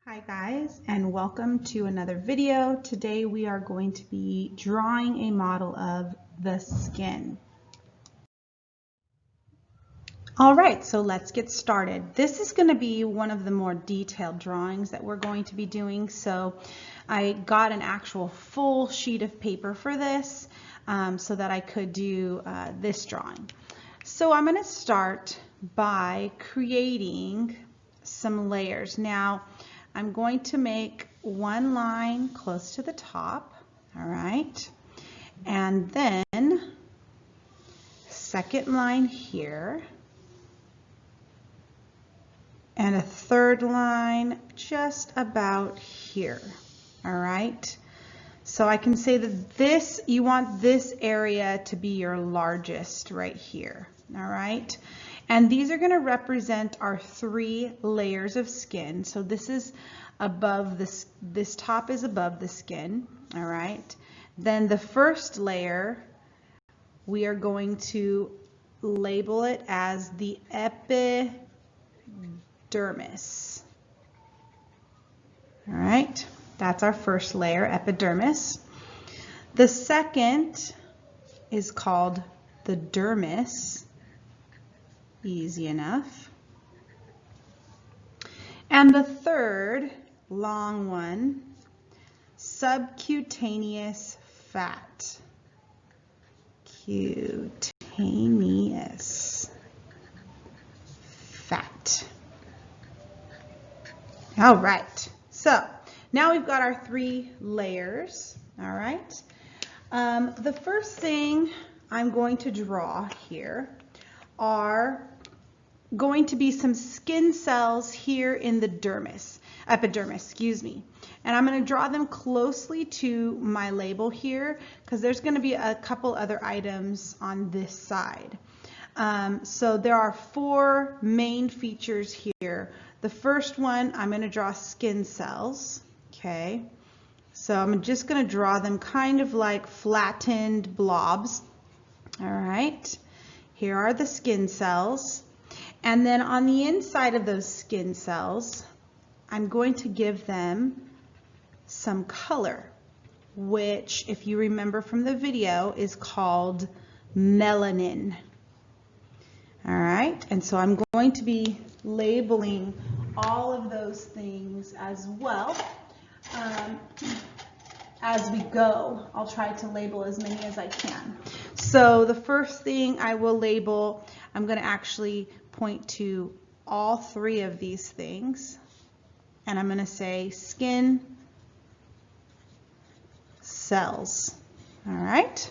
Hi guys, and welcome to another video. Today we are going to be drawing a model of the skin. All right, so let's get started. This is going to be one of the more detailed drawings that we're going to be doing. So I got an actual full sheet of paper for this so that I could do this drawing. So I'm going to start by creating some layers. Now, I'm going to make one line close to the top, all right? And then second line here, and a third line just about here, all right? So I can say that you want this area to be your largest right here, all right? And these are going to represent our 3 layers of skin. So this is above this top is above the skin, all right? Then the first layer, we are going to label it as the epidermis. All right, that's our first layer, epidermis. The second is called the dermis. Easy enough. And the third, long one, subcutaneous fat. Cutaneous fat. All right, so now we've got our 3 layers, all right? The first thing I'm going to draw here are going to be some skin cells here in the epidermis, excuse me. And I'm going to draw them closely to my label here because there's going to be a couple other items on this side. So there are 4 main features here. The first one, I'm going to draw skin cells, okay? So I'm just going to draw them kind of like flattened blobs, all right? Here are the skin cells. And then on the inside of those skin cells, I'm going to give them some color, which, if you remember from the video, is called melanin. All right, and so I'm going to be labeling all of those things as well as we go. I'll try to label as many as I can. So the first thing I will label, I'm going to actually point to all 3 of these things, and I'm going to say skin cells. All right,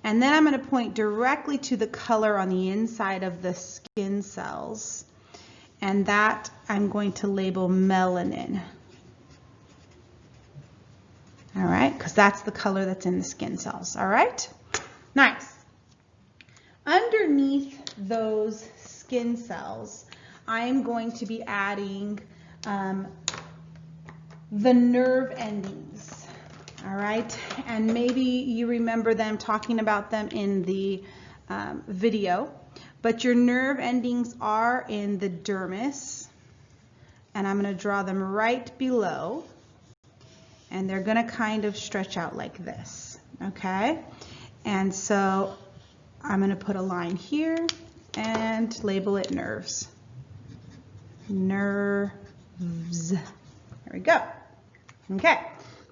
and then I'm going to point directly to the color on the inside of the skin cells, and that I'm going to label melanin. All right, because that's the color that's in the skin cells. All right, nice. Underneath those skin cells, I am going to be adding the nerve endings. All right, and maybe you remember them, talking about them in the video, but your nerve endings are in the dermis, and I'm going to draw them right below, and they're going to kind of stretch out like this, okay? And so I'm going to put a line here and label it nerves. Nerves. There we go. Okay,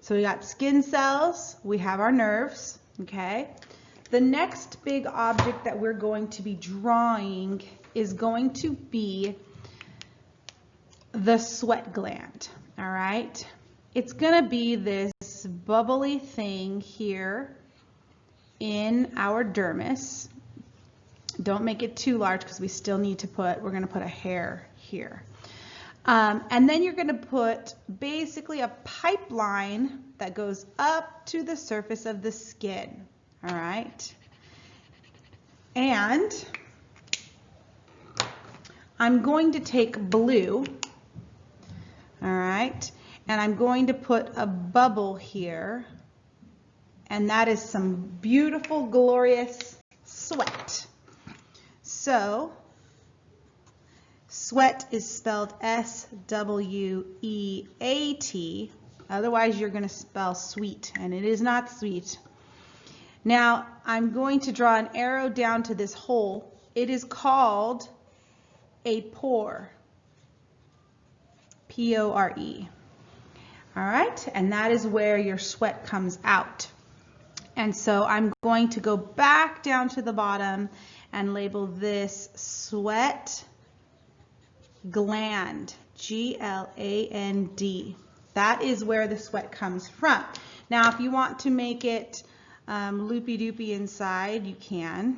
so we got skin cells, we have our nerves, okay? The next big object that we're going to be drawing is going to be the sweat gland, all right? It's going to be this bubbly thing here in our dermis. Don't make it too large because we still need to we're going to put a hair here. And then you're going to put basically a pipeline that goes up to the surface of the skin, all right? And I'm going to take blue, all right? And I'm going to put a bubble here, and that is some beautiful, glorious sweat. So Sweat is spelled S-W-E-A-T. Otherwise, you're going to spell sweet, and it is not sweet. Now, I'm going to draw an arrow down to this hole. It is called a pore. P-O-R-E. All right, and that is where your sweat comes out. And so I'm going to go back down to the bottom and label this sweat gland, G-L-A-N-D. That is where the sweat comes from. Now, if you want to make it loopy-doopy inside, you can,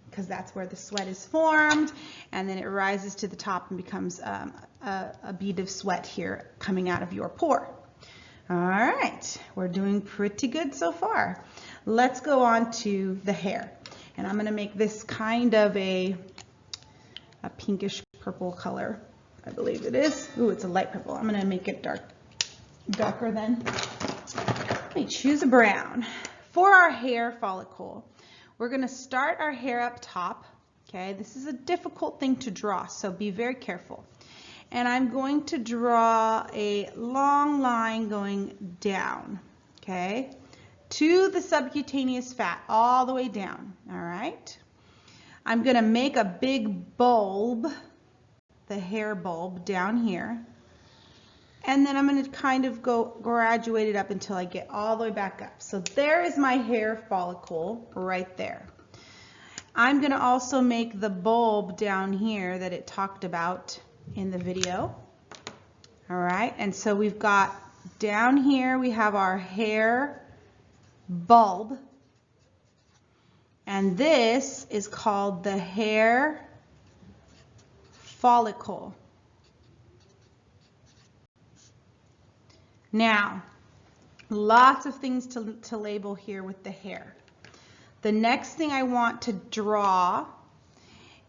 because that's where the sweat is formed, and then it rises to the top and becomes a bead of sweat here coming out of your pore. All right, we're doing pretty good so far. Let's go on to the hair. And I'm gonna make this kind of a pinkish purple color, I believe it is. Ooh, it's a light purple. I'm gonna make it darker then. Let me choose a brown. For our hair follicle, we're gonna start our hair up top, okay? This is a difficult thing to draw, so be very careful. And I'm going to draw a long line going down, okay, to the subcutaneous fat, all the way down, all right? I'm gonna make a big bulb, the hair bulb down here, and then I'm gonna kind of go graduate it up until I get all the way back up. So there is my hair follicle right there. I'm gonna also make the bulb down here that it talked about in the video. All right, and so we've got down here, we have our hair bulb, and this is called the hair follicle. Now, lots of things to label here with the hair. The next thing I want to draw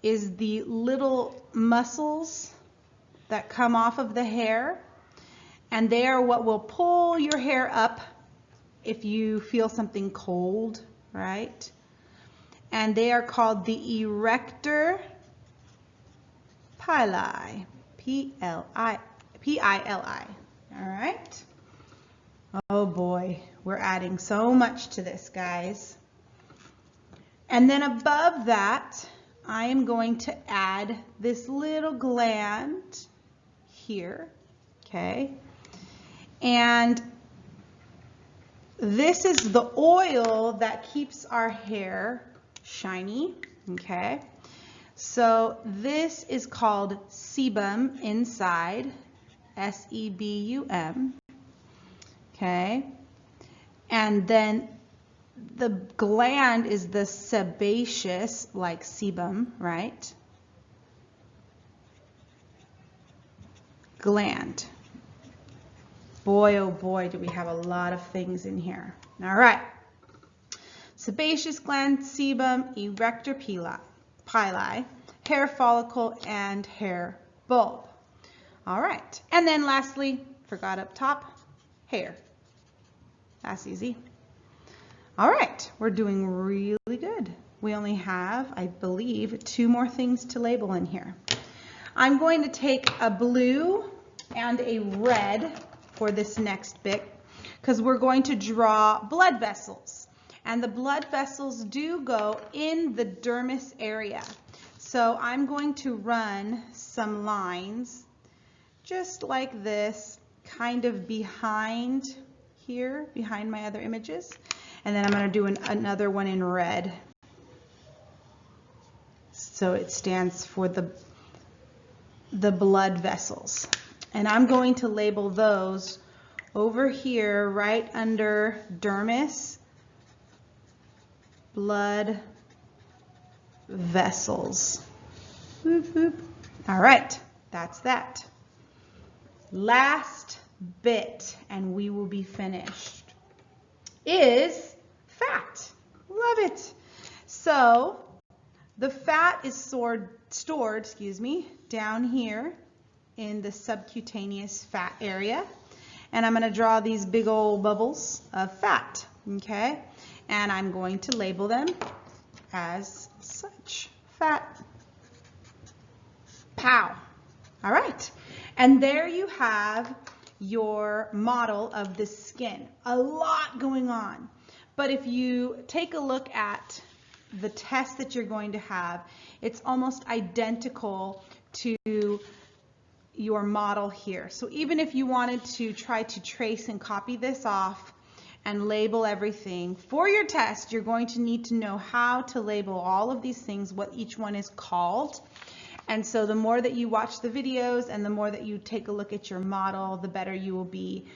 is the little muscles that come off of the hair, and they are what will pull your hair up if you feel something cold, right? And they are called the erector pili, P-I-L-I, all right? Oh boy, we're adding so much to this, guys. And then above that, I am going to add this little gland here, okay? And this is the oil that keeps our hair shiny, okay? So this is called sebum inside, S-E-B-U-M, okay? And then the gland is the sebaceous, like sebum, right? Gland. Boy, oh boy, do we have a lot of things in here. All right. Sebaceous gland, sebum, erector pili, hair follicle, and hair bulb. All right. And then lastly, forgot up top, hair. That's easy. All right, we're doing really good. We only have, I believe, 2 more things to label in here. I'm going to take a blue and a red for this next bit because we're going to draw blood vessels. And the blood vessels do go in the dermis area. So I'm going to run some lines just like this, kind of behind here, behind my other images. And then I'm going to do another one in red. So it stands for the blood vessels. And I'm going to label those over here right under dermis, blood vessels. Whoop, whoop. All right, that's that. Last bit, and we will be finished, is fat. Love it. So the fat is stored, down here in the subcutaneous fat area. And I'm going to draw these big old bubbles of fat, okay? And I'm going to label them as such. Fat. Pow. All right, and there you have your model of the skin. A lot going on, but if you take a look at the test that you're going to have, it's almost identical to your model here. So even if you wanted to try to trace and copy this off and label everything for your test, you're going to need to know how to label all of these things, what each one is called. And so the more that you watch the videos and the more that you take a look at your model, the better you will be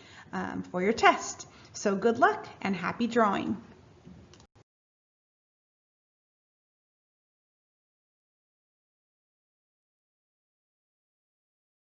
for your test. So good luck and happy drawing.